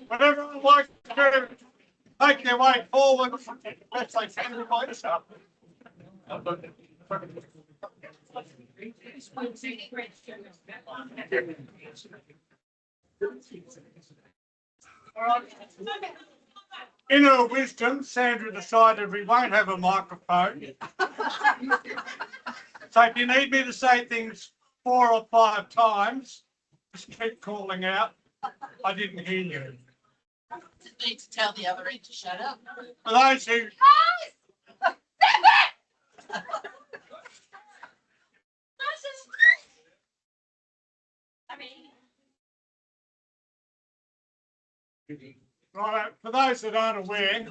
Whatever I like to make their way forward, let's say Sandra by yourself. In her wisdom, Sandra decided we won't have a microphone. So if you need me to say things 4 or 5 times, just keep calling out. I didn't hear you. Need to tell the other end to shut up. For those who right, for those that aren't aware,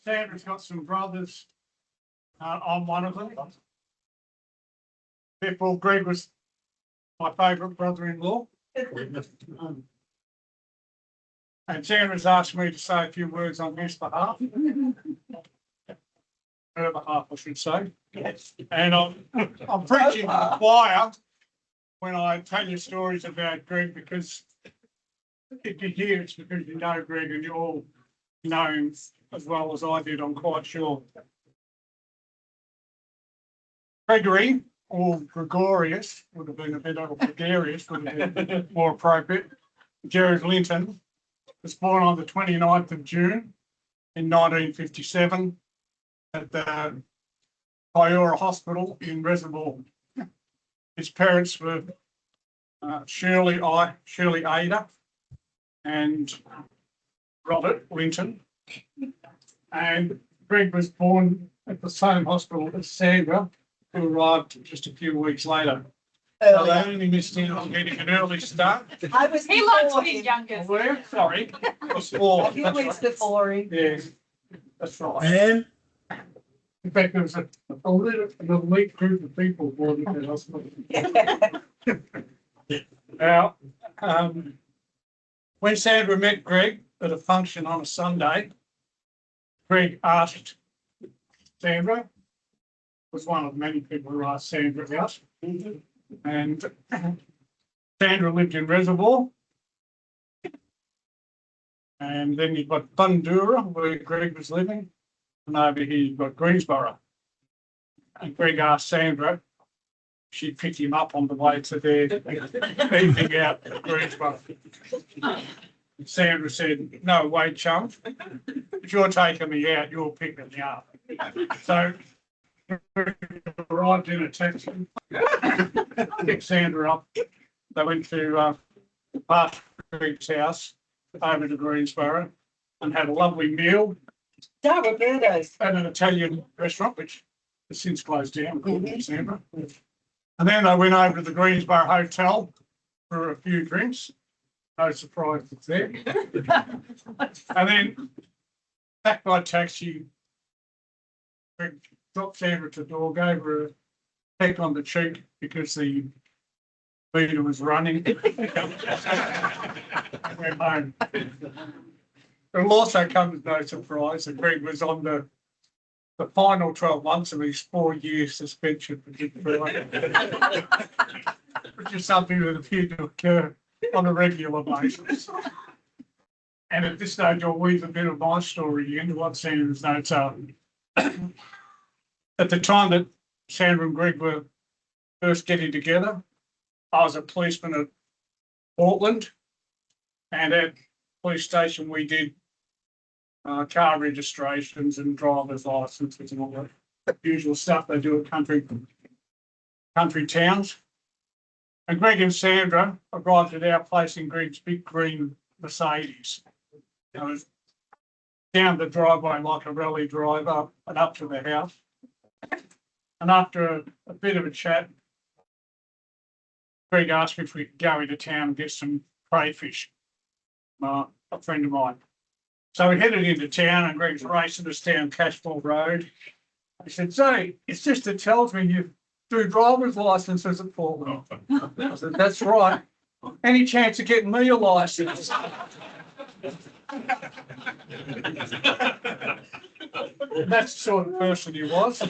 Sandra's got some brothers. I'm one of them. Therefore, Greg was my favourite brother-in-law. And Sandra's asked me to say a few words on his behalf. Her behalf, I should say. Yes. And I'm preaching to the choir when I tell you stories about Greg, because if you hear it's because you know Greg and you all know him as well as I did, I'm quite sure. Gregory, or Gregorius, would have been a bit of gregarious, would have been more appropriate. Jared Linton was born on the 29th of June in 1957 at the Piora Hospital in Reservoir. His parents were Shirley Ada and Robert Linton. And Greg was born at the same hospital as Sandra, who arrived just a few weeks later. So they only missed out on getting an early start. He likes being youngest. Where? Sorry. Before. A few weeks before him. Yes, that's right. And In fact, there was an elite group of people born at that hospital. Now, when Sandra met Greg at a function on a Sunday, Greg asked Sandra, was one of many people who asked Sandra out, and Sandra lived in Reservoir, and then you've got Bundoora, where Greg was living, and over here you've got Greensboro. And Greg asked Sandra, she picked him up on the way to their evening out at Greensboro. Sandra said, "No way, chum. If you're taking me out, you're picking me up." So arrived in a taxi, picked Sandra up. They went to past Greg's house over to Greensboro and had a lovely meal Roberto's. at an Italian restaurant, which has since closed down, according to Sandra. And then they went over to the Greensboro Hotel for a few drinks. No surprise it's there. And then back by taxi, Greg dropped Sandra at the door, gave her a peck on the cheek because the meter was running. Went home. It'll also come as no surprise that Greg was on the final 12 months of his 4-year suspension for good driving, which is something that appeared to occur on a regular basis. And at this stage, I'll weave a bit of my story into what Sandra's notes are. At the time that Sandra and Greg were first getting together, I was a policeman at Portland, and at the police station we did car registrations and driver's licenses and all that usual stuff they do at country towns. And Greg and Sandra arrived at our place in Greg's big green Mercedes. It was down the driveway like a rally drive up and up to the house. And after a bit of a chat, Greg asked me if we could go into town and get some crayfish, a friend of mine. So we headed into town and Greg's racing us down Cashmore Road. He said, "Zay, it's just it tells me you do driver's licenses at Portland." I said, "That's right. Any chance of getting me a license?" That's the sort of person he was.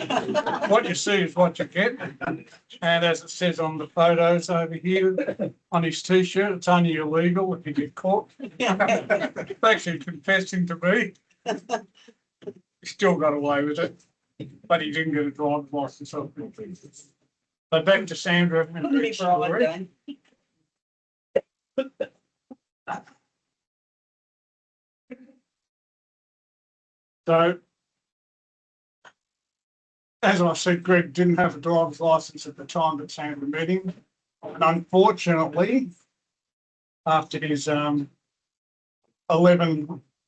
What you see is what you get. And as it says on the photos over here, on his T-shirt, it's only illegal if you get caught. It's actually confessing to me. He still got away with it, but he didn't get a driver's license. So back to Sandra and Pretty Greg's broad story. then. So, as I said, Greg didn't have a driver's license at the time that Sandra met him. And unfortunately, after his 11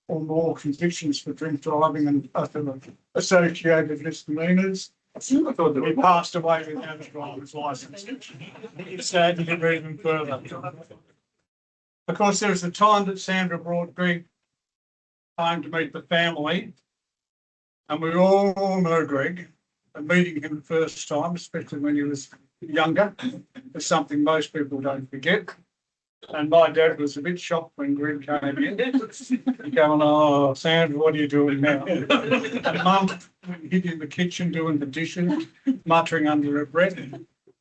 or more convictions for drink driving and other associated misdemeanours, he passed away without a driver's license. It's sad to get even further. Of course, there was the time that Sandra brought Greg home to meet the family. And we all know Greg, and meeting him the first time, especially when he was younger, is something most people don't forget. And my dad was a bit shocked when Greg came in, going, "Oh, Sandra, what are you doing now?" And Mum hid in the kitchen doing the dishes, muttering under her breath.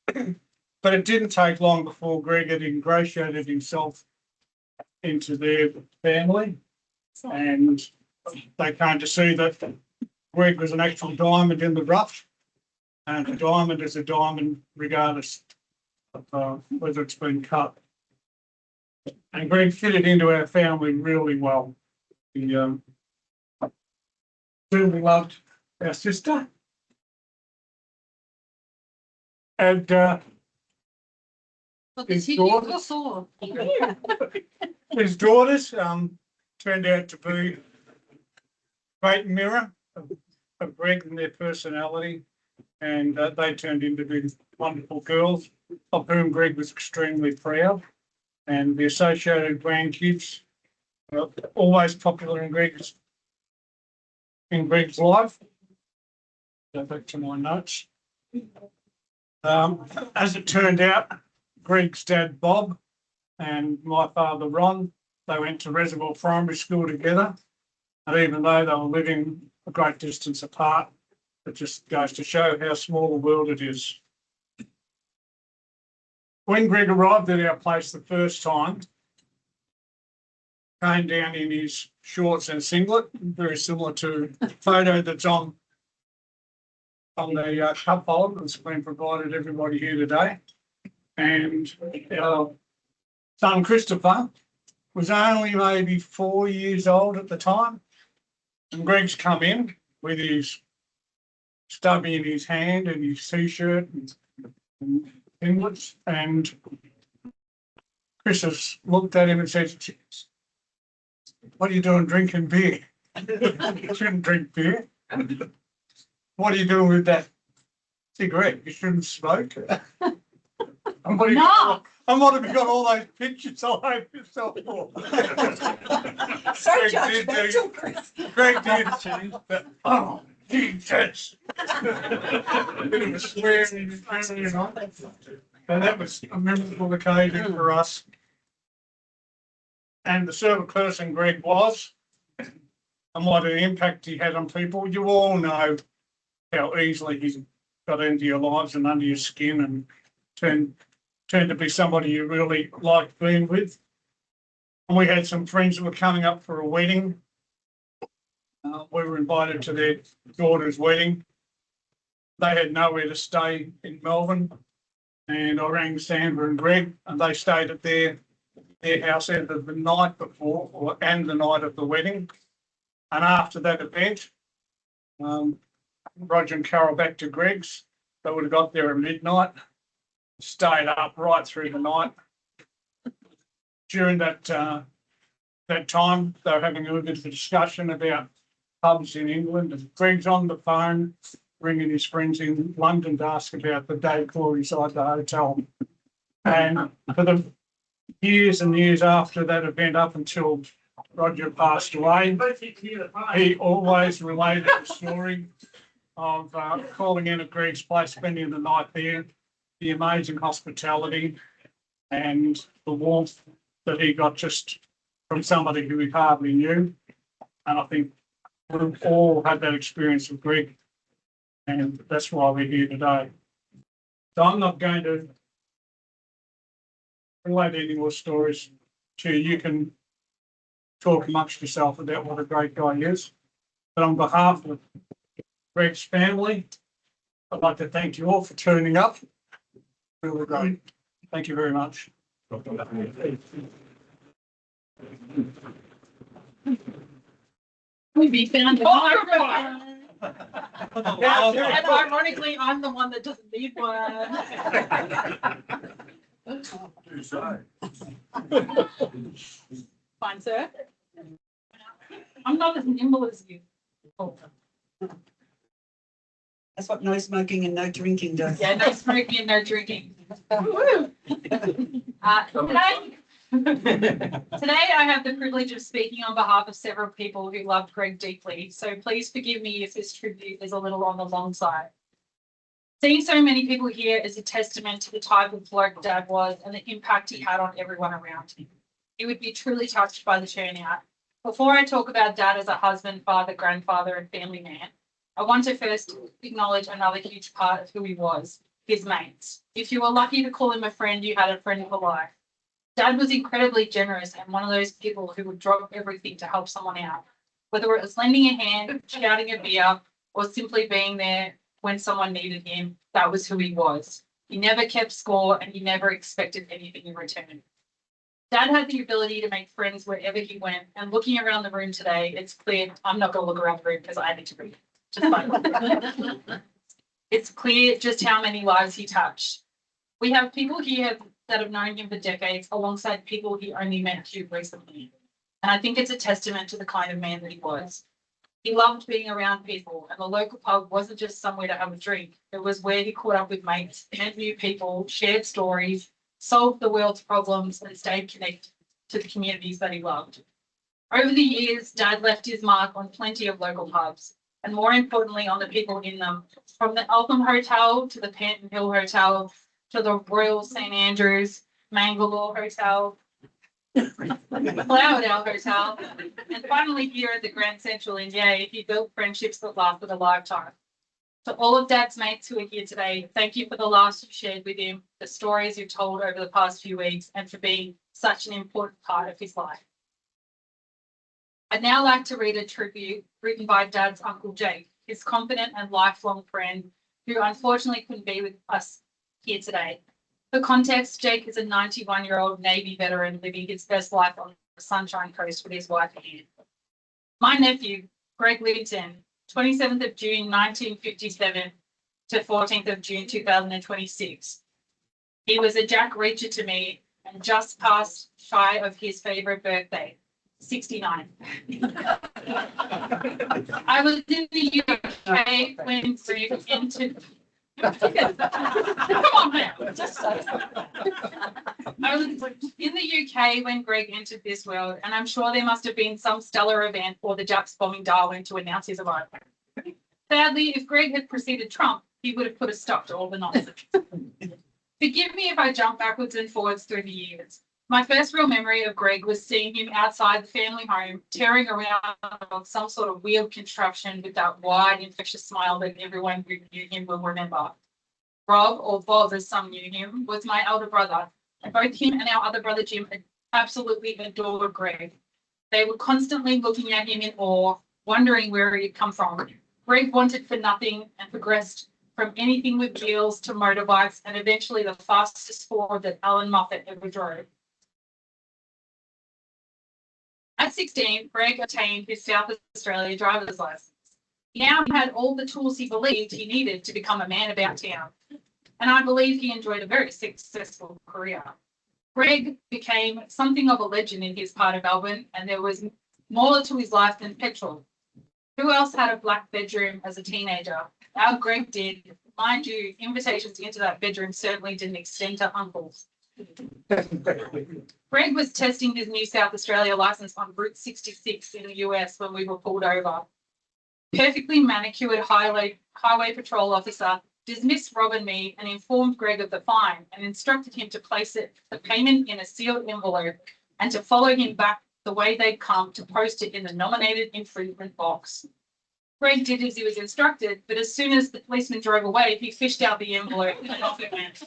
But it didn't take long before Greg had ingratiated himself into their family, and they came to see that Greg was an actual diamond in the rough, and a diamond is a diamond regardless of whether it's been cut. And Greg fitted into our family really well. He really loved our sister, and his daughters, his daughters turned out to be a great mirror of Greg and their personality, and they turned into these wonderful girls, of whom Greg was extremely proud. And the associated grandkids are always popular in Greg's life. Go back to my notes. As it turned out, Greg's dad Bob and my father Ron, they went to Reservoir Primary School together, and even though they were living a great distance apart, it just goes to show how small the world it is. When Greg arrived at our place the first time, came down in his shorts and singlet, very similar to the photo that's on the cup holder that's been provided everybody here today. And our son Christopher was only maybe 4 years old at the time. And Greg's come in with his stubby in his hand and his T-shirt and singlets, and Chris has looked at him and said, "What are you doing drinking beer? You shouldn't drink beer. What are you doing with that cigarette? You shouldn't smoke." And what have you got all those pictures all over yourself for? So judgmental, Chris. Greg did. Oh, Jesus. Bit of a swearing, you know. And that was a memorable occasion for us. And the sort of person Greg was, and what an impact he had on people. You all know how easily he's got into your lives and under your skin and turned to be somebody you really liked being with. And we had some friends who were coming up for a wedding. We were invited to their daughter's wedding. They had nowhere to stay in Melbourne, and I rang Sandra and Greg, and they stayed at their house either the night before and the night of the wedding. And after that event, Roger and Carol back to Greg's. They would have got there at midnight, stayed up right through the night. During that time, they were having a little bit of a discussion about pubs in England, and Greg's on the phone ringing his friends in London to ask about the day before inside the hotel. And for the years and years after that event, up until Roger passed away, he always related the story of calling in at Greg's place, spending the night there, the amazing hospitality and the warmth that he got just from somebody who he hardly knew. And I think we've all had that experience with Greg, and that's why we're here today. So I'm not going to relate any more stories to you. You can talk amongst yourself about what a great guy he is. But on behalf of Greg's family, I'd like to thank you all for turning up. Really great. Thank you very much. We found the microphone. And ironically, I'm the one that doesn't need one. Fine, sir. I'm not as nimble as you. That's what no smoking and no drinking does. Yeah, no smoking and no drinking. Today I have the privilege of speaking on behalf of several people who loved Greg deeply, so please forgive me if this tribute is a little on the long side. Seeing so many people here is a testament to the type of bloke Dad was and the impact he had on everyone around him. He would be truly touched by the turnout. Before I talk about Dad as a husband, father, grandfather and family man, I want to first acknowledge another huge part of who he was, his mates. If you were lucky to call him a friend, you had a friend for life. Dad was incredibly generous and one of those people who would drop everything to help someone out, whether it was lending a hand, shouting a beer, or simply being there when someone needed him. That was who he was. He never kept score and he never expected anything in return. Dad had the ability to make friends wherever he went, and looking around the room today, it's clear. I'm not going to look around the room because I need to read. It's clear just how many lives he touched. We have people here that have known him for decades alongside people he only met here recently. And I think it's a testament to the kind of man that he was. He loved being around people, and the local pub wasn't just somewhere to have a drink. It was where he caught up with mates, met new people, shared stories, solved the world's problems, and stayed connected to the communities that he loved. Over the years, Dad left his mark on plenty of local pubs, and more importantly, on the people in them, from the Eltham Hotel to the Panton Hill Hotel to the Royal St Andrews, Mangalore Hotel, Flowerdale Hotel, and finally here at the Grand Central in Yea, he built friendships that lasted a lifetime. To all of Dad's mates who are here today, thank you for the laughs you've shared with him, the stories you've told over the past few weeks, and for being such an important part of his life. I'd now like to read a tribute written by Dad's Uncle Jake, his confident and lifelong friend, who unfortunately couldn't be with us here today. For context, Jake is a 91-year-old Navy veteran living his best life on the Sunshine Coast with his wife Anne. My nephew, Greg Linton, 27th of June 1957 to 14th of June 2026. He was a Jack Reacher to me and just passed shy of his favourite birthday, 69. I was in the UK when Greg entered. Come on now. I was in the UK when Greg entered this world, and I'm sure there must have been some stellar event or the Japs bombing Darwin to announce his arrival. Sadly, if Greg had preceded Trump, he would have put a stop to all the nonsense. Forgive me if I jump backwards and forwards through the years. My first real memory of Greg was seeing him outside the family home, tearing around on some sort of weird contraption with that wide, infectious smile that everyone who knew him will remember. Rob, or Bob as some knew him, was my elder brother, and both him and our other brother Jim absolutely adored Greg. They were constantly looking at him in awe, wondering where he'd come from. Greg wanted for nothing and progressed from anything with wheels to motorbikes and eventually the fastest Ford that Alan Moffat ever drove. At 16, Greg obtained his South Australia driver's license. He now had all the tools he believed he needed to become a man about town, and I believe he enjoyed a very successful career. Greg became something of a legend in his part of Melbourne, and there was more to his life than petrol. Who else had a black bedroom as a teenager? Our Greg did. Mind you, invitations into that bedroom certainly didn't extend to uncles. Greg was testing his new South Australia license on Route 66 in the US when we were pulled over. Perfectly manicured highway patrol officer dismissed Rob and me and informed Greg of the fine and instructed him to place the payment in a sealed envelope and to follow him back the way they'd come to post it in the nominated infringement box. Greg did as he was instructed, but as soon as the policeman drove away, he fished out the envelope and off it went.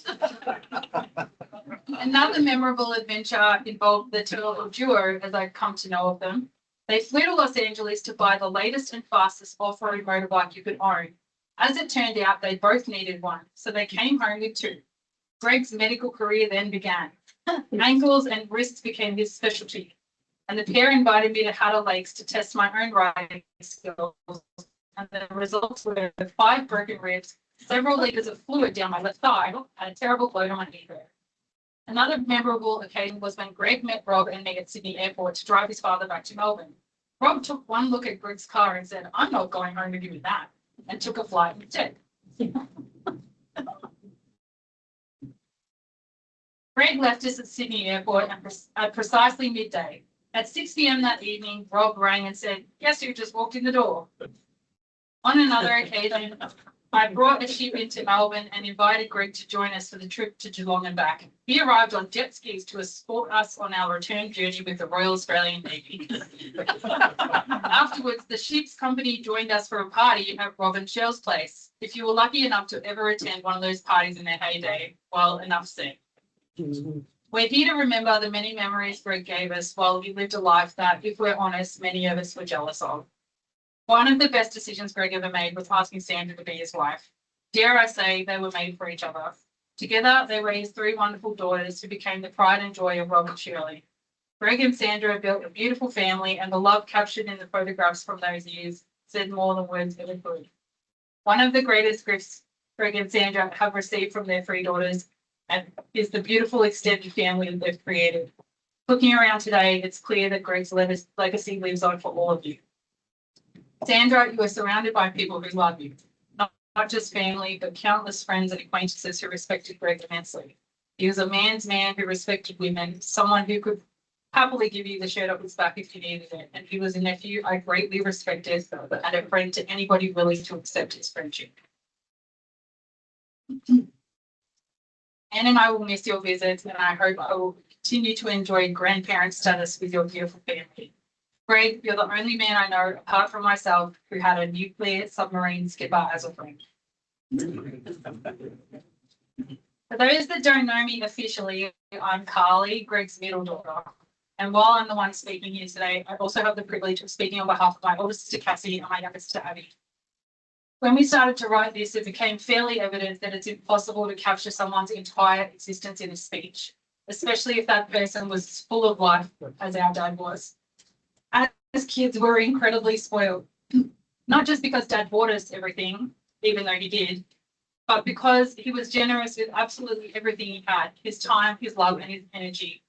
Another memorable adventure involved the terrible duo, as I've come to know of them. They flew to Los Angeles to buy the latest and fastest off-road motorbike you could own. As it turned out, they both needed one, so they came home with two. Greg's medical career then began. Ankles and wrists became his specialty, and the pair invited me to Hatter Lakes to test my own riding skills, and the results were 5 broken ribs, several litres of fluid down my left thigh, and a terrible blow to my knee. Another memorable occasion was when Greg met Rob and me at Sydney Airport to drive his father back to Melbourne. Rob took one look at Greg's car and said, "I'm not going home with you with that," and took a flight instead. Greg left us at Sydney Airport at precisely midday. At 6 p.m. that evening, Rob rang and said, "Guess who just walked in the door?" On another occasion, I brought a ship into Melbourne and invited Greg to join us for the trip to Geelong and back. He arrived on jet skis to escort us on our return journey with the Royal Australian Navy. Afterwards, the ship's company joined us for a party at Rob and Cheryl's place. If you were lucky enough to ever attend one of those parties in their heyday, well, enough said. We're here to remember the many memories Greg gave us while he lived a life that, if we're honest, many of us were jealous of. One of the best decisions Greg ever made was asking Sandra to be his wife. Dare I say, they were made for each other. Together, they raised 3 wonderful daughters who became the pride and joy of Rob and Shirley. Greg and Sandra built a beautiful family, and the love captured in the photographs from those years said more than words ever could. One of the greatest gifts Greg and Sandra have received from their 3 daughters is the beautiful extended family that they've created. Looking around today, it's clear that Greg's legacy lives on for all of you. Sandra, you are surrounded by people who love you, not just family, but countless friends and acquaintances who respected Greg immensely. He was a man's man who respected women, someone who could happily give you the shirt off his back if you needed it, and he was a nephew I greatly respected and a friend to anybody willing to accept his friendship. Anne and I will miss your visits, and I hope I will continue to enjoy grandparent status with your beautiful family. Greg, you're the only man I know, apart from myself, who had a nuclear submarine skipper as a friend. For those that don't know me officially, I'm Carly, Greg's middle daughter. And while I'm the one speaking here today, I also have the privilege of speaking on behalf of my older sister Cassie and my younger sister Abby. When we started to write this, it became fairly evident that it's impossible to capture someone's entire existence in a speech, especially if that person was full of life, as our dad was. As kids, we're incredibly spoiled, not just because Dad bought us everything, even though he did, but because he was generous with absolutely everything he had, his time, his love, and his energy.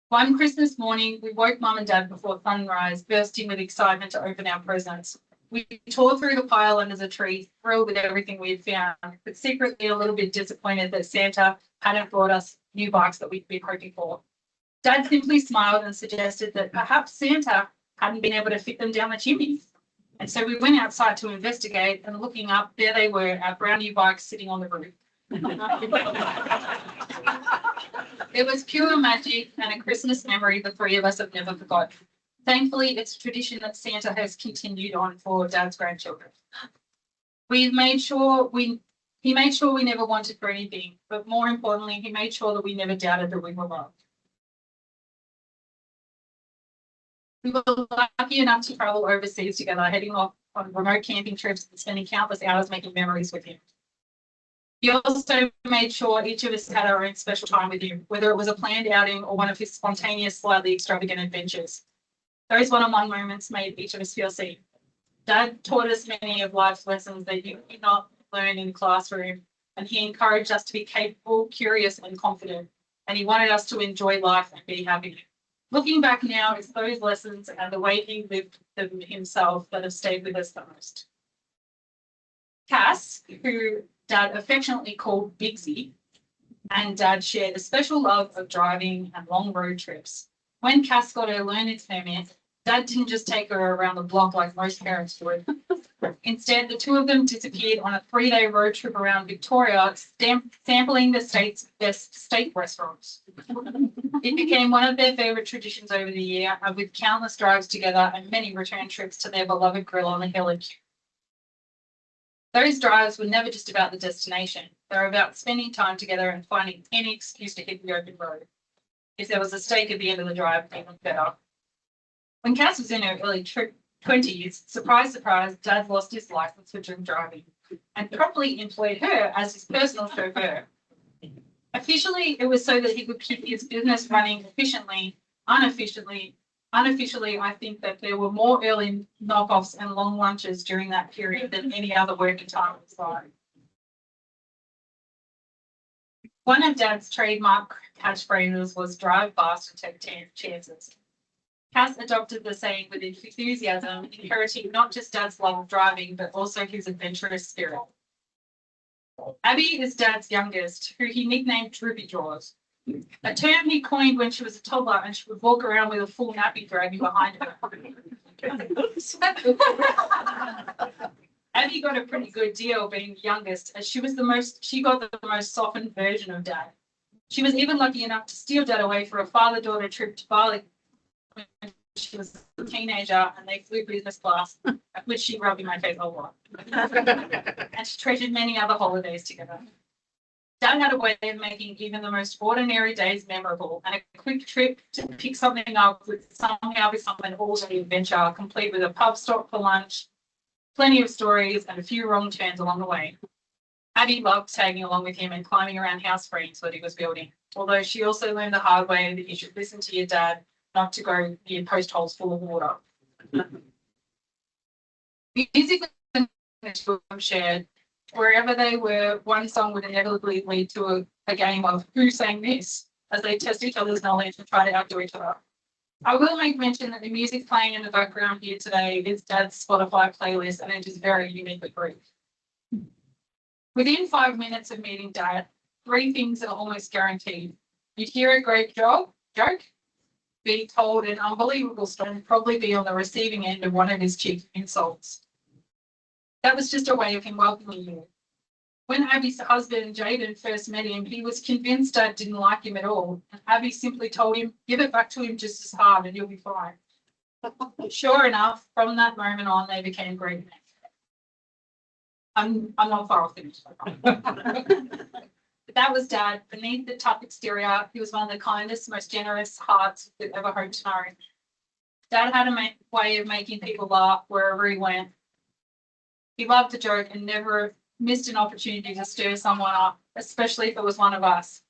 One Christmas morning, we woke Mum and Dad before sunrise, bursting with excitement to open our presents. We tore through the pile under the tree, thrilled with everything we had found, but secretly a little bit disappointed that Santa hadn't brought us new bikes that we'd been hoping for. Dad simply smiled and suggested that perhaps Santa hadn't been able to fit them down the chimney. And so we went outside to investigate, and looking up, there they were, our brand new bikes sitting on the roof. It was pure magic and a Christmas memory the 3 of us have never forgotten. Thankfully, it's a tradition that Santa has continued on for Dad's grandchildren. He made sure we never wanted for anything, but more importantly, he made sure that we never doubted that we were loved. We were lucky enough to travel overseas together, heading off on remote camping trips and spending countless hours making memories with him. He also made sure each of us had our own special time with him, whether it was a planned outing or one of his spontaneous, slightly extravagant adventures. Those one-on-one moments made each of us feel seen. Dad taught us many of life's lessons that you could not learn in the classroom, and he encouraged us to be capable, curious, and confident, and he wanted us to enjoy life and be happy. Looking back now, it's those lessons and the way he lived them himself that have stayed with us the most. Cass, who Dad affectionately called Bigsy, and Dad shared a special love of driving and long road trips. When Cass got her learner's permit, Dad didn't just take her around the block like most parents would. Instead, the two of them disappeared on a 3-day road trip around Victoria, sampling the state's best steak restaurants. It became one of their favourite traditions over the year, with countless drives together and many return trips to their beloved grill on the hill. Those drives were never just about the destination. They were about spending time together and finding any excuse to hit the open road. If there was a steak at the end of the drive, even better. When Cass was in her early 20s, surprise, surprise, Dad lost his license for drink driving and promptly employed her as his personal chauffeur. Officially, it was so that he could keep his business running efficiently. Unofficially, I think that there were more early knockoffs and long lunches during that period than any other working time of his life. One of Dad's trademark catchphrases was drive fast and take chances. Cass adopted the saying with enthusiasm, inheriting not just Dad's love of driving, but also his adventurous spirit. Abby is Dad's youngest, who he nicknamed Droopy Jaws, a term he coined when she was a toddler and she would walk around with a full nappy dragging behind her. Abby got a pretty good deal being the youngest, as she got the most softened version of Dad. She was even lucky enough to steal Dad away for a father-daughter trip to Bali when she was a teenager, and they flew business class, which she rubbed in my face a lot. And she treasured many other holidays together. Dad had a way of making even the most ordinary days memorable, and a quick trip to pick something up would somehow become an all-day adventure, complete with a pub stop for lunch, plenty of stories, and a few wrong turns along the way. Abby loved tagging along with him and climbing around house frames that he was building, although she also learned the hard way that you should listen to your dad, not to go near post holes full of water. Music and the two of them shared. Wherever they were, one song would inevitably lead to a game of who sang this, as they test each other's knowledge and try to outdo each other. I will make mention that the music playing in the background here today is Dad's Spotify playlist, and it is very uniquely brief. Within 5 minutes of meeting Dad, 3 things are almost guaranteed. You'd hear a great joke, be told an unbelievable story, and probably be on the receiving end of one of his cheap insults. That was just a way of him welcoming you. When Abby's husband, Jaden, first met him, he was convinced Dad didn't like him at all. And Abby simply told him, give it back to him just as hard and you'll be fine. Sure enough, from that moment on, they became great men. I'm not far off finished. But that was Dad. Beneath the tough exterior, he was one of the kindest, most generous hearts we've ever hoped to know. Dad had a way of making people laugh wherever he went. He loved a joke and never missed an opportunity to stir someone up, especially if it was one of us.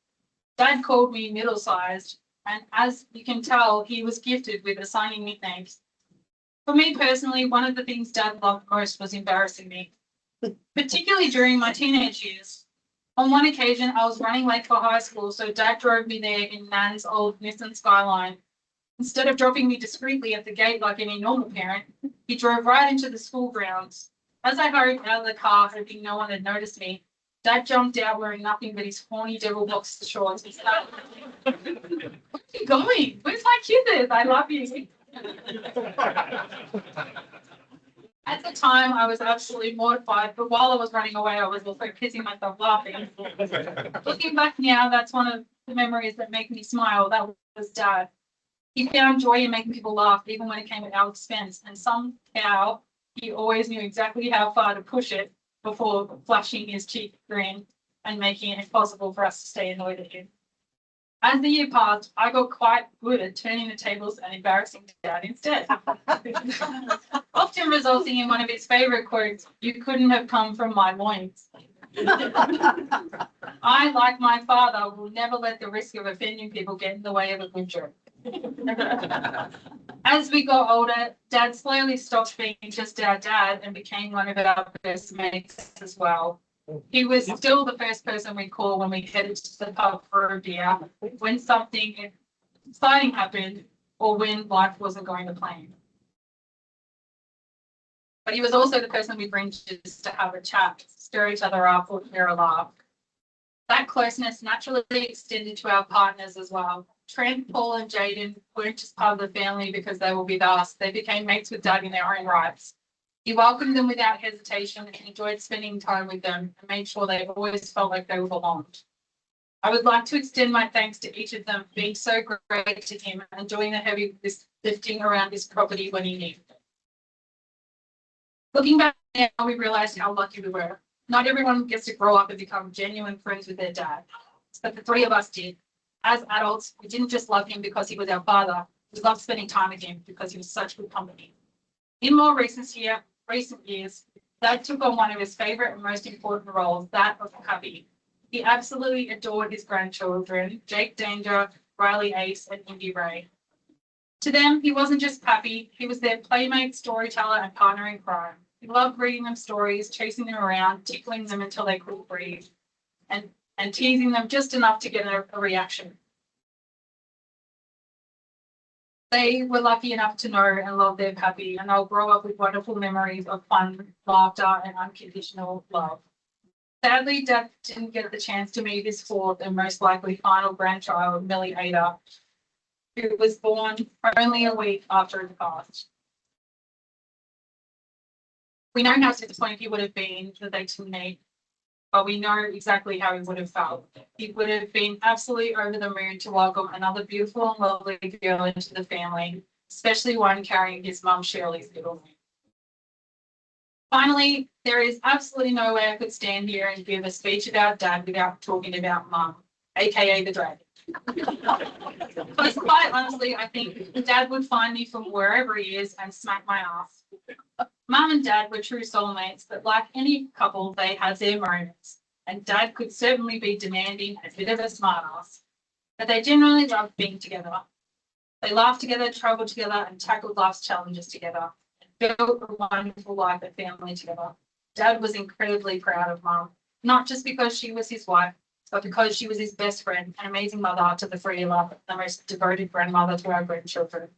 Dad called me middle-sized, and as you can tell, he was gifted with assigning nicknames. For me personally, one of the things Dad loved most was embarrassing me, particularly during my teenage years. On one occasion, I was running late for high school, so Dad drove me there in Nan's old Nissan Skyline. Instead of dropping me discreetly at the gate like any normal parent, he drove right into the school grounds. As I hurried out of the car, hoping no one had noticed me, Dad jumped out wearing nothing but his horny devil boxer shorts and started, where are you going? Where's my kisses? I love you. At the time, I was absolutely mortified, but while I was running away, I was also kissing myself laughing. Looking back now, that's one of the memories that make me smile. That was Dad. He found joy in making people laugh, even when it came at our expense, and somehow he always knew exactly how far to push it before flashing his cheap grin and making it impossible for us to stay annoyed at him. As the year passed, I got quite good at turning the tables and embarrassing Dad instead. Often resulting in one of his favourite quotes, "You couldn't have come from my loins." I, like my father, will never let the risk of offending people get in the way of a good joke. As we got older, Dad slowly stopped being just our dad and became one of our best mates as well. He was still the first person we call when we headed to the pub for a beer. When something exciting happened, or when life wasn't going to plan. But he was also the person we bring just to have a chat, stir each other up, or hear a laugh. That closeness naturally extended to our partners as well. Trent, Paul, and Jaden weren't just part of the family because they were with us. They became mates with Dad in their own rights. He welcomed them without hesitation and enjoyed spending time with them and made sure they always felt like they belonged. I would like to extend my thanks to each of them for being so great to him and doing the heavy lifting around his property when he needed it. Looking back now, we realised how lucky we were. Not everyone gets to grow up and become genuine friends with their dad, but the three of us did. As adults, we didn't just love him because he was our father, we loved spending time with him because he was such good company. In more recent years, Dad took on one of his favourite and most important roles, that of hubby. He absolutely adored his grandchildren, Jake Danger, Riley Ace, and Indy Ray. To them, he wasn't just pappy, he was their playmate, storyteller, and partner in crime. He loved reading them stories, chasing them around, tickling them until they couldn't breathe, and teasing them just enough to get a reaction. They were lucky enough to know and love their pappy, and they'll grow up with wonderful memories of fun, laughter, and unconditional love. Sadly, Dad didn't get the chance to meet his fourth and most likely final grandchild, Millie Ada, who was born only a week after he passed. We know how disappointed he would have been that they didn't meet, but we know exactly how he would have felt. He would have been absolutely over the moon to welcome another beautiful and lovely girl into the family, especially one carrying his mum Shirley's middle name. Finally, there is absolutely no way I could stand here and give a speech about Dad without talking about Mum, aka the dragon. But quite honestly, I think Dad would find me from wherever he is and smack my ass. Mum and Dad were true soulmates, but like any couple, they had their moments. And Dad could certainly be demanding and a bit of a smartass. But they generally loved being together. They laughed together, travelled together, and tackled life's challenges together. And built a wonderful life and family together. Dad was incredibly proud of Mum, not just because she was his wife, but because she was his best friend, an amazing mother to the three of us, the most devoted grandmother to our grandchildren.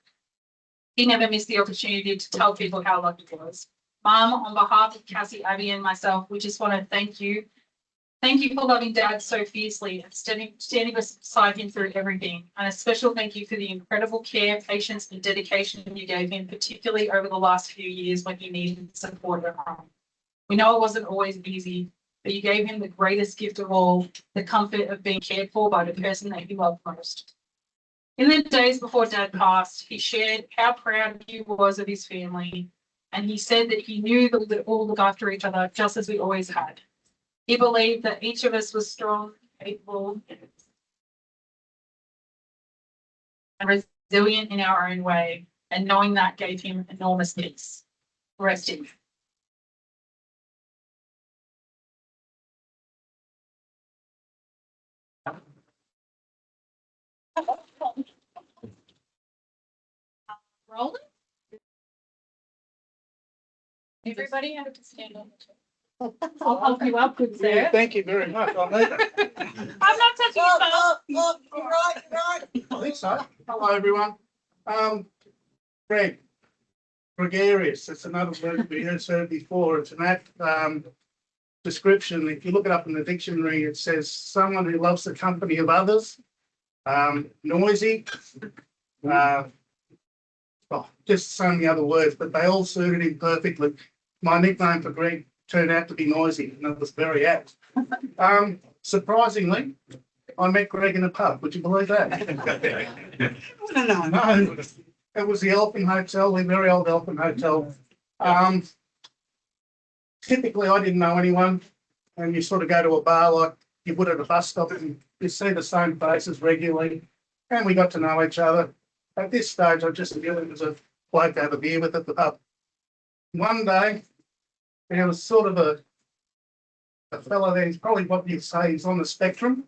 He never missed the opportunity to tell people how lucky he was. Mum, on behalf of Cassie, Abby, and myself, we just want to thank you. Thank you for loving Dad so fiercely and standing beside him through everything. And a special thank you for the incredible care, patience, and dedication you gave him, particularly over the last few years when he needed support at home. We know it wasn't always easy, but you gave him the greatest gift of all, the comfort of being cared for by the person that he loved most. In the days before Dad passed, he shared how proud he was of his family, and he said that he knew that we would all look after each other just as we always had. He believed that each of us was strong, capable, and resilient in our own way, and knowing that gave him enormous peace. Rest in. Rolling? Everybody have to stand on the chair. I'll help you up, good sir. Thank you very much. I need it. I'm not touching your phone. You're right. I think so. Hello, everyone. Greg, gregarious. That's another word we heard said before. It's an apt description. If you look it up in the dictionary, it says someone who loves the company of others, noisy, just so many other words, but they all suited him perfectly. My nickname for Greg turned out to be noisy, and it was very apt. Surprisingly, I met Greg in a pub. Would you believe that? No, it was the Elephant Hotel, the very old Elephant Hotel. Typically, I didn't know anyone, and you sort of go to a bar like you would at a bus stop, and you see the same faces regularly, and we got to know each other. At this stage, I just knew it was a bloke to have a beer with at the pub. One day, there was sort of a fellow there, he's probably what you'd say, he's on the spectrum.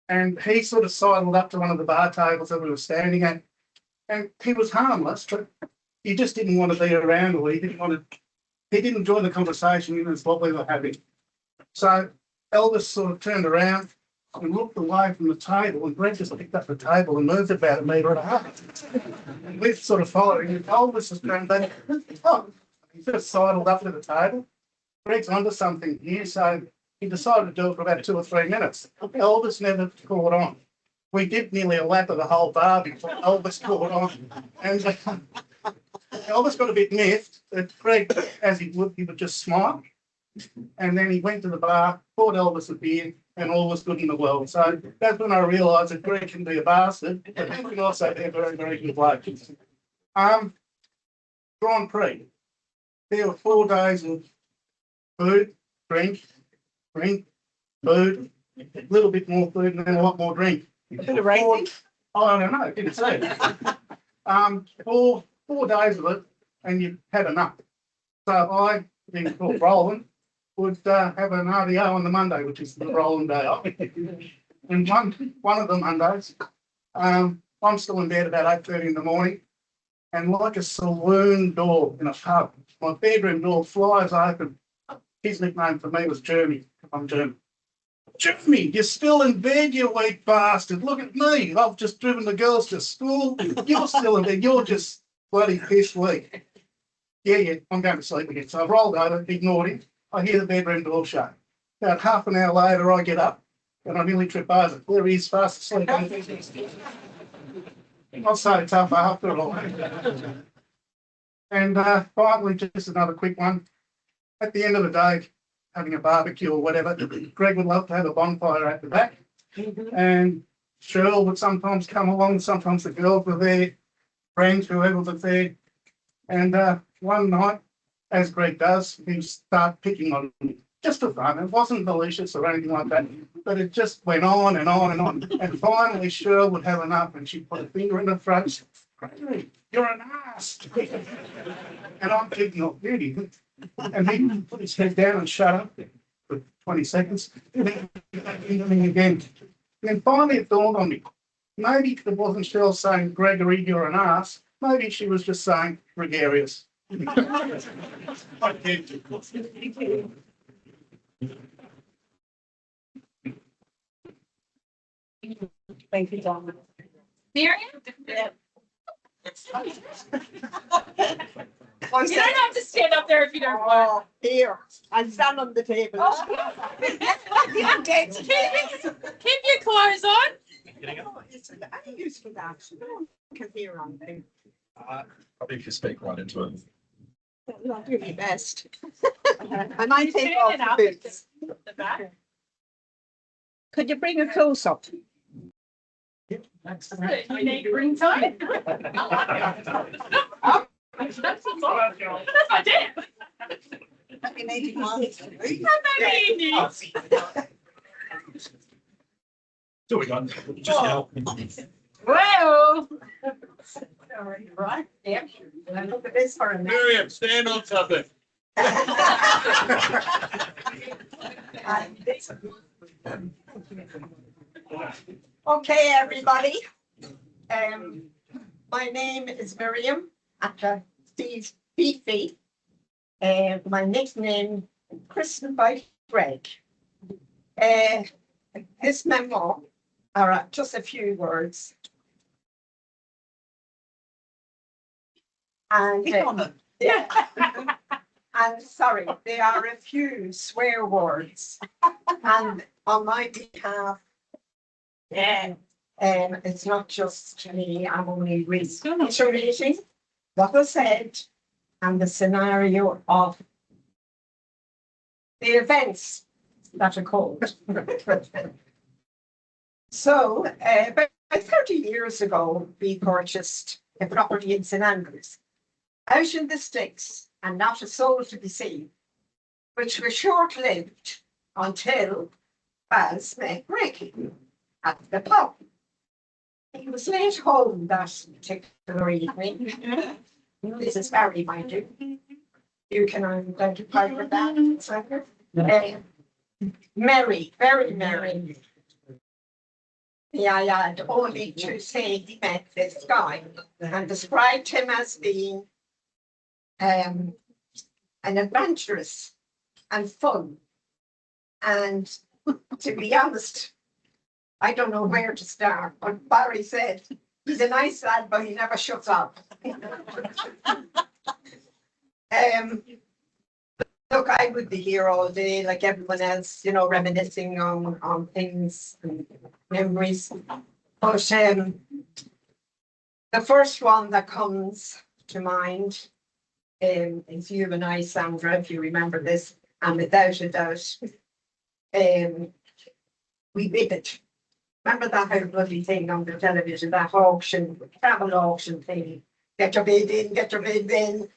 And he sort of sidled up to one of the bar tables that we were standing at. And he was harmless, but he just didn't want to be around, or he didn't enjoy the conversation, even as what we were having. So Elvis sort of turned around, and looked away from the table, and Greg just picked up the table and moved about a metre and a half. And we've sort of followed him. Elvis has turned back. Oh, he just sidled up to the table. Greg's onto something here, so he decided to do it for about 2 or 3 minutes. Elvis never caught on. We did nearly a lap of the whole bar before Elvis caught on. And Elvis got a bit miffed, but Greg, as he would just smile. And then he went to the bar, bought Elvis a beer, and all was good in the world. So that's when I realised that Greg can be a bastard, but he can also be a very, very good bloke. Grand Prix. There were 4 days of food, drink, food, a little bit more food, and then a lot more drink. A bit of racing. Oh, I don't know, didn't say. 4 days of it, and you had enough. So I, being called Roland, would have an RDO on the Monday, which is the Roland day off. And one of the Mondays, I'm still in bed about 8:30 in the morning, and like a saloon door in a pub, my bedroom door flies open. His nickname for me was Jeremy. I'm Jeremy. Jeremy, you're still in bed, you weak bastard. Look at me. I've just driven the girls to school. You're still in bed. You're just bloody piss weak. Yeah, I'm going to sleep again. So I rolled over, ignored him. I hear the bedroom door shut. About half an hour later, I get up and I nearly trip over. There he is, fast asleep. Not so tough after all. And finally, just another quick one. At the end of the day, having a barbecue or whatever, Greg would love to have a bonfire at the back. And Cheryl would sometimes come along, sometimes the girls were there, friends, whoever was there. And one night, as Greg does, he started picking on me, just for fun. It wasn't malicious or anything like that, but it just went on and on and on. And finally, Cheryl would have enough, and she'd put a finger in the front. She said, Gregory, you're an ass. And I'm thinking, oh, beauty. And he put his head down and shut up for 20 seconds. And then into me again. And then finally it dawned on me. Maybe it wasn't Cheryl saying, Gregory, you're an ass. Maybe she was just saying, gregarious. Thank you, John. Miriam? Yeah. You don't have to stand up there if you don't want. Oh, here, I'll stand on the table. Keep your clothes on. Oh, I'm used to that. No, can hear on thing. Probably if you speak right into it. I'll do my best. I might take off the boots. The back. Could you bring a close up? You need green tie. That's my dad. Maybe 80 miles. Maybe he needs. So we got just help. Well. Right? Yeah. Look at this for a minute. Miriam, stand on something. Okay, everybody. My name is Miriam Steve Beefy. My nickname, Kristen by Greg. This memoir are just a few words. And yeah. And sorry, there are a few swear words. And on my behalf, it's not just me, I'm only reiterating what was said and the scenario of the events that occurred. So, about 30 years ago, we purchased a property in St Andrews, out in the sticks, and not a soul to be seen, which was short-lived until Baz met Rick at the pub. He was late home that particular evening. This is Barry, mind you. You can identify with that, Sandra. Merry, very merry. Yeah, I had only to say he met this guy and described him as being an adventurous and fun. And to be honest, I don't know where to start, but Barry said, he's a nice lad, but he never shuts up. Look, I would be here all day, like everyone else, you know, reminiscing on things and memories. But the first one that comes to mind is you and I, Sandra, if you remember this, and without a doubt, we bid it. Remember that whole bloody thing on the television, that auction, travel auction thing? Get your bid in, get your bid in.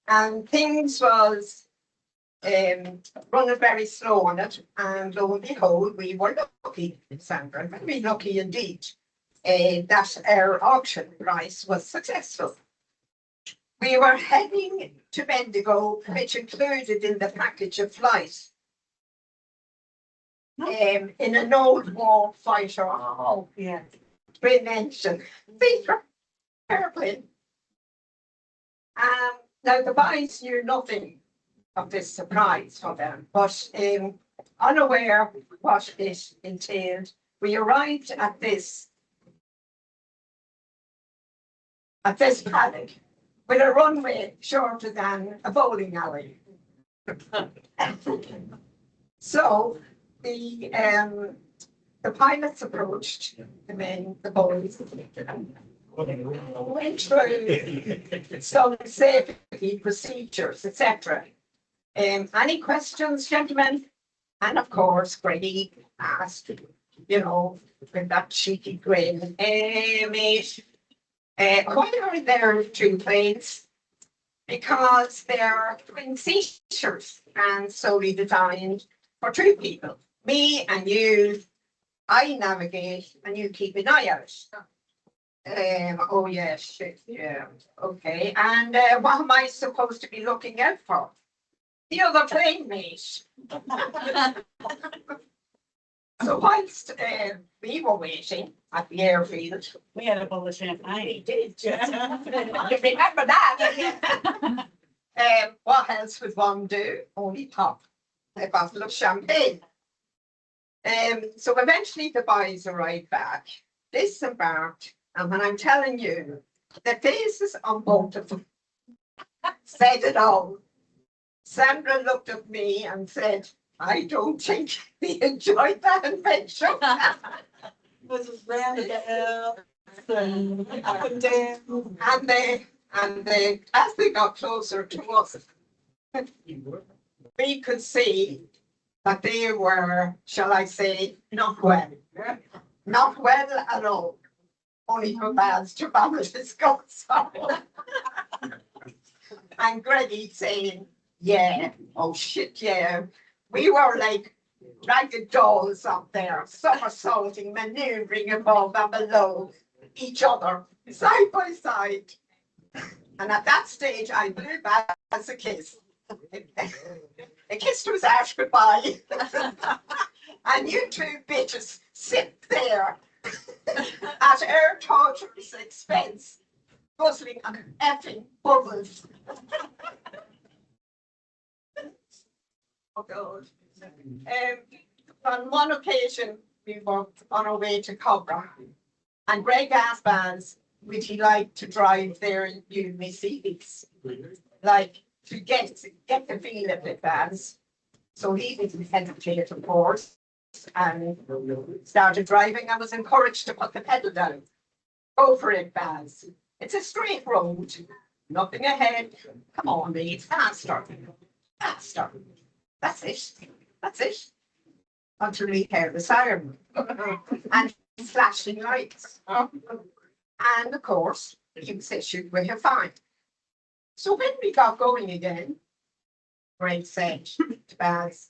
And things was running very slow on it, and lo and behold, we were lucky, Sandra, very lucky indeed, that our auction price was successful. We were heading to Bendigo, which included in the package a flight in an old war fighter. Oh, yeah, twin engine, feature airplane. Now the boys knew nothing of this surprise for them, but unaware what it entailed, we arrived at this paddock with a runway shorter than a bowling alley. So the pilots approached the men, the boys, went through some safety procedures, etc. Any questions, gentlemen? And of course, Greggy asked, you know, with that cheeky grin, mate, why are there two planes? Because they're twin seaters and solely designed for two people. Me and you, I navigate and you keep an eye out. Oh yes, shit, yeah, okay. And what am I supposed to be looking out for? The other plane, mate. So whilst we were waiting at the airfield, We had a bowl of champagne. we did. You remember that? What else would one do? Only pop a bottle of champagne. So eventually the boys arrived back, disembarked, and when I'm telling you, the faces on both of them said it all. Sandra looked at me and said, I don't think we enjoyed that adventure. Was round about up and down. And they, as they got closer to us, we could see that they were, shall I say, not well. Not well at all. Only for bads to vomit his guts out. And Greggy saying, yeah, oh shit, yeah. We were like ragged dolls up there, somersaulting, maneuvering above and below each other, side by side. And at that stage, I blew back as a kiss. A kiss was ash goodbye. And you two bitches sit there at our torturous expense, guzzling effing bubbles. Oh God. On one occasion, we were on our way to Cobra, and Greg asked Baz, would he like to drive their new Mercedes? Like, to get the feel of it, Baz. So he didn't hesitate, of course, and started driving. I was encouraged to put the pedal down. Go for it, Baz. It's a straight road. Nothing ahead. Come on, mate, faster. Faster. That's it. That's it. Until we heard the siren and flashing lights. And of course, the use issued with a fine. So when we got going again, Greg said to Baz,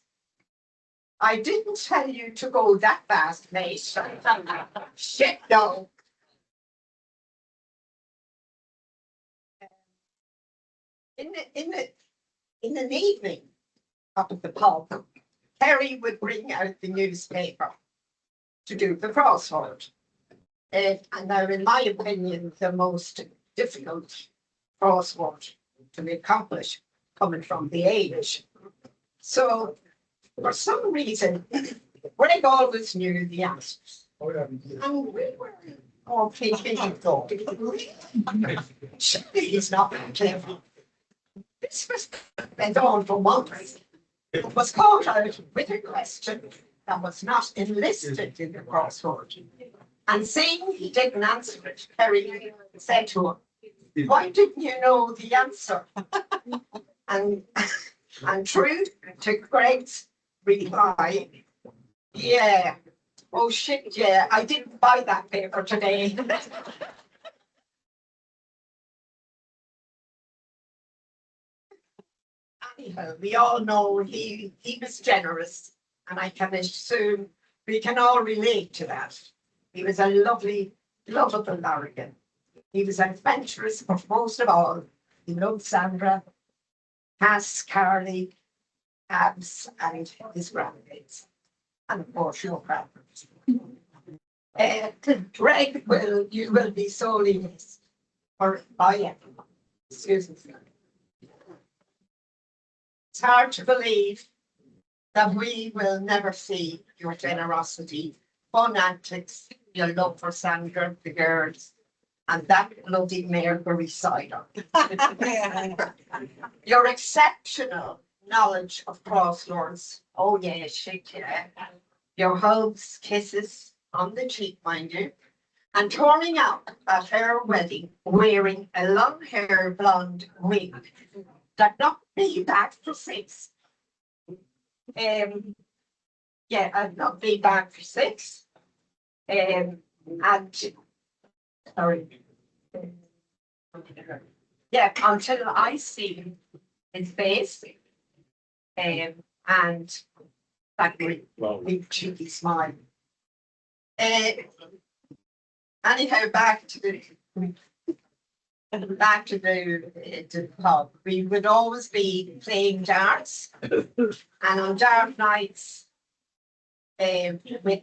I didn't tell you to go that fast, mate. Shit, no. In an evening, up at the pub, Terry would bring out the newspaper to do the crossword. And now, in my opinion, the most difficult crossword to accomplish, coming from the age. So, for some reason, Greg always knew the answers. And we were all thinking, surely he's not that clever. This was went on for months. It was caught out with a question that was not enlisted in the crossword. And seeing he didn't answer it, Perry said to him, "Why didn't you know the answer?" And true to Greg's reply, "Yeah, oh shit, yeah, I didn't buy that paper today." Anyhow, we all know he was generous, and I can assume we can all relate to that. He was a lovely, lovable Larrigan. He was adventurous, but most of all, he loved Sandra, Cass, Carly, Abs, and his grandkids. And of course, your grandkids. Greg, you will be sorely missed. Or by everyone. Excuse me. It's hard to believe that we will never see your generosity, fun antics, your love for Sandra, the girls, and that bloody Marebury cider. Your exceptional knowledge of crosswords. Oh yeah, shit, yeah. Your hugs, kisses on the cheek, mind you, and turning out at her wedding wearing a long hair blonde wig that knocked me back for 6. Yeah, I've not been back for 6. And sorry. Yeah, until I see his face. And that big cheeky smile. Anyhow, back to the pub. We would always be playing darts, and on dart nights, with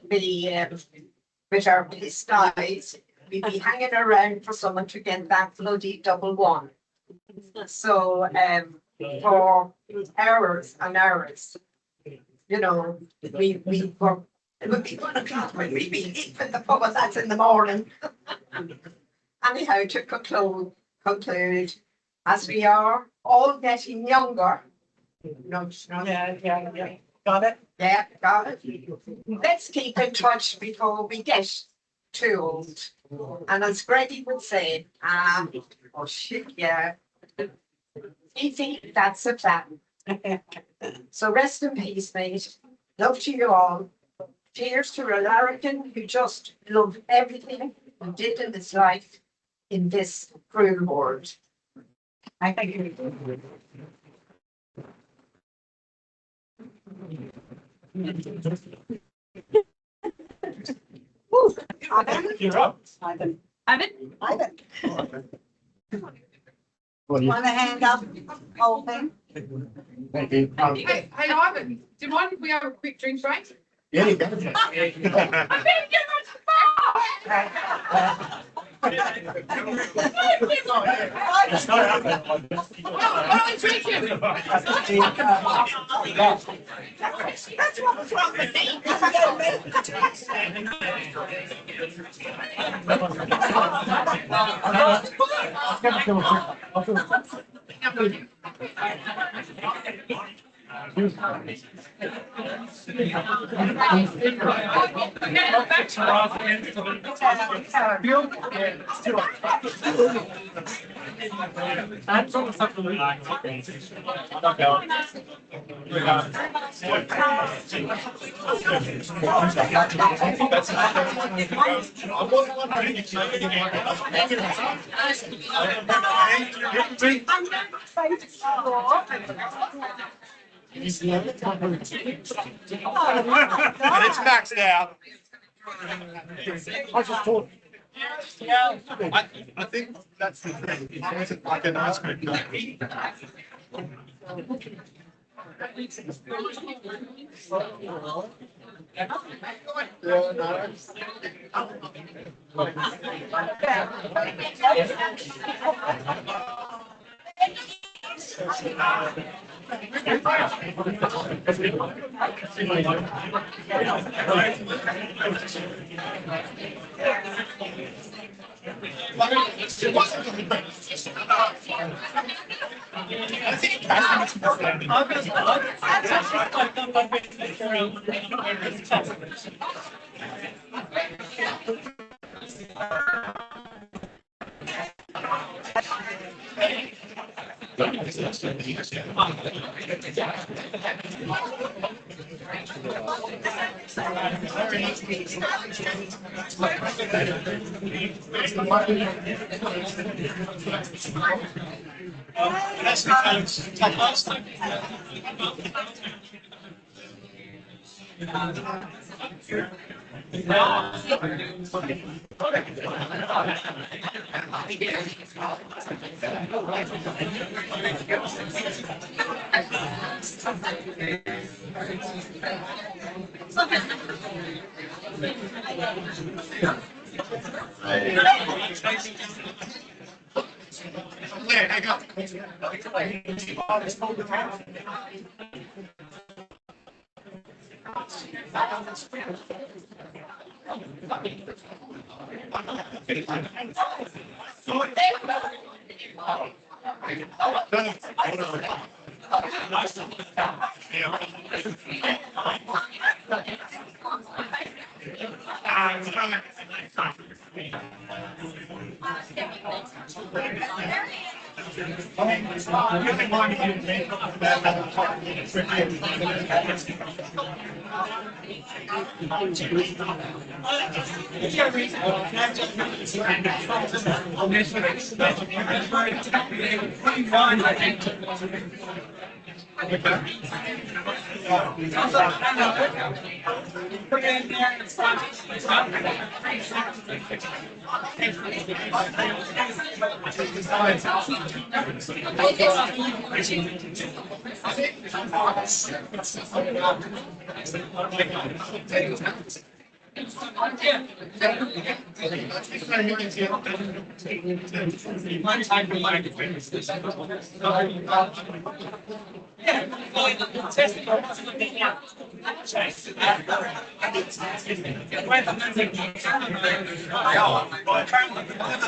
our piss guys, we'd be hanging around for someone to get that bloody double one. So for hours and hours, you know, we were. It would be 1 o'clock when we'd be leaving the pub, and that's in the morning. Anyhow, to conclude, as we are all getting younger. Yeah. Got it? Yeah, got it. Let's keep in touch before we get too old. And as Greggy would say, oh shit, yeah. Easy, that's a plan. So rest in peace, mate. Love to you all. Cheers to a Larrikin who just loved everything he did in his life in this cruel world. I think you. You're up. Ivan. Want a hand up, whole thing? Thank you. Hey, Ivan, do you mind if we have a quick drink break? Yeah, you go. I'm going to get It's not happening. what are we drinking? That's what was wrong with me. And it's maxed out. I just thought. I think that's the thing. It wasn't like an ice cream cone. Yeah, no.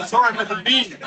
Sorry for the beat.